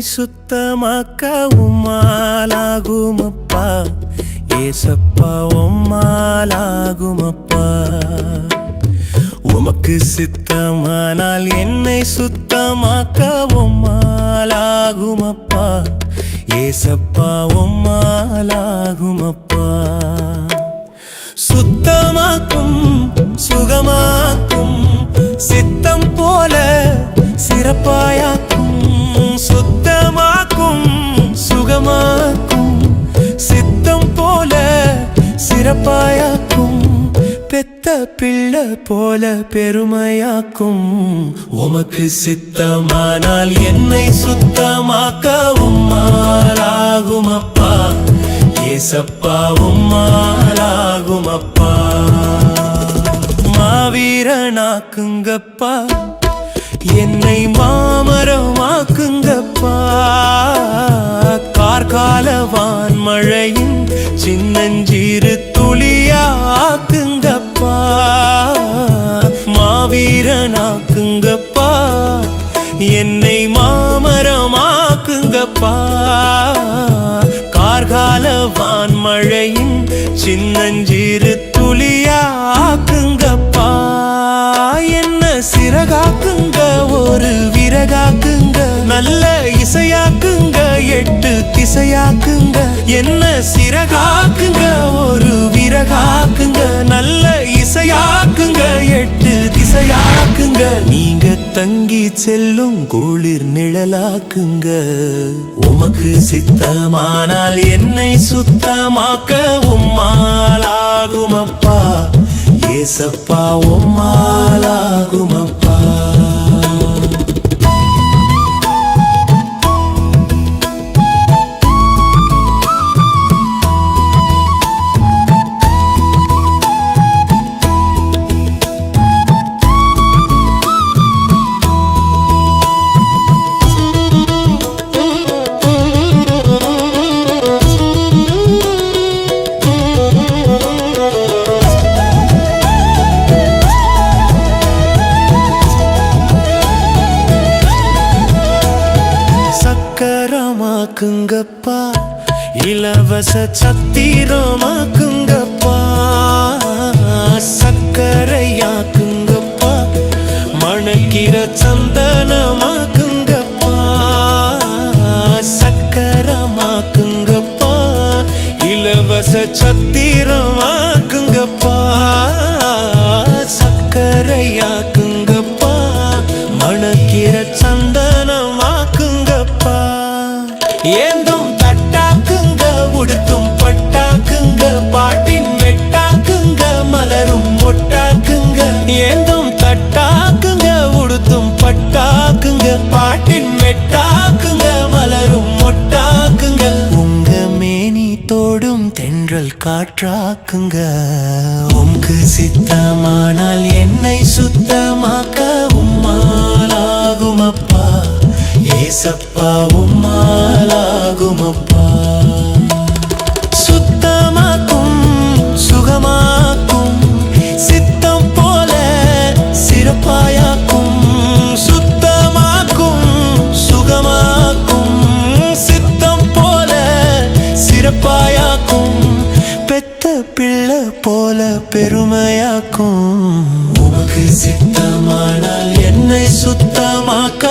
சுத்தமாக்க உம்மாலாகுமப்பா ஏசப்பா உம்மாலாகுமப்பா உமக்கு சித்தமானால் என்னை சுத்தமாக்க உம்மாலாகுமப்பா ஏசப்பா உம்மாலாகுமப்பா சுத்தமாக்கும் சுகமாக்கும் சித்தம் போல சிறப்பாயாக்கும் சுத்தமாக்கும் சுகமாக்கும் சித்தம் போல சிறப்பாயாக்கும் பெத்த பிள்ளை போல பெருமையாக்கும் உமக்கு சித்தமானால் என்னை சுத்தமாக்க உம்மாலாகுமப்பா ஏசப்பா உம்மாலாகுமப்பா மாவீரனாக்குங்கப்பா என்னை மாமரமாக்குங்கப்பா கார்காலவான் மழையின் சின்னஞ்சீறு துளியாக்குங்கப்பா மாவீரனாக்குங்கப்பா என்னை மாமரமாக்குங்கப்பா கார்காலவான் மழையின் சின்னஞ்சீறு துளியாக்குங்கப்பா என்ன சிறகாக்குங்க ஒரு விறகாக்குங்க நல்ல இசையாக்குங்க 8 திசையாக்குங்க என்ன சிறகாக்குங்க ஒரு விறகாக்குங்க நல்ல இசையாக்குங்க 8 திசையாக்குங்க நீங்க தங்கி செல்லும் குளிர் நிழலாக்குங்க உமக்கு சித்தமானால் என்னை சுத்தமாக்க உம்மாலாகுமப்பா ஏசப்பா உம்மாலாகுமப்பா சக்கரமாக்குங்கப்பா இலவச சத்திரமாக்குங்கப்பா சக்கரையாக்குங்கப்பா மணக்கிற சந்தனமாக்குங்கப்பா சக்கரமாக்குங்கப்பா இலவச சத்திரமாக்குங்கப்பா சக்கரையாக்குங்கப்பா மணக்கிற சந்தனமாக்குங்கப்பா ஏந்தும் தட்டாக்குங்க உடுத்தும் பட்டாக்குங்க பாட்டின் மெட்டாக்குங்க மலரும் மொட்டாக்குங்க ஏந்தும் தட்டாக்குங்க உடுத்தும் பட்டாக்குங்க பாட்டின் மெட்டாக்குங்க மலரும் மொட்டாக்குங்க உங்க மேனி தோடும் தென்றல் காற்றாக்குங்க உம்க்கு சித்தமானால் என்னை சுத்தமாக்க உம்மாலாகுமப்பா ஏசப்பா உம்மாலாகுமப்பா சுத்தமாக்கும் சுகமாக்கும் சித்தம் போல சிறப்பாயாக்கும் சுத்தமாக்கும் சுகமாக்கும் சித்தம் போல சிறப்பாயாக்கும் பெத்த பிள்ளை போல பெருமையாக்கும் உமக்கு சித்தமானால் என்னை சுத்தமாக்க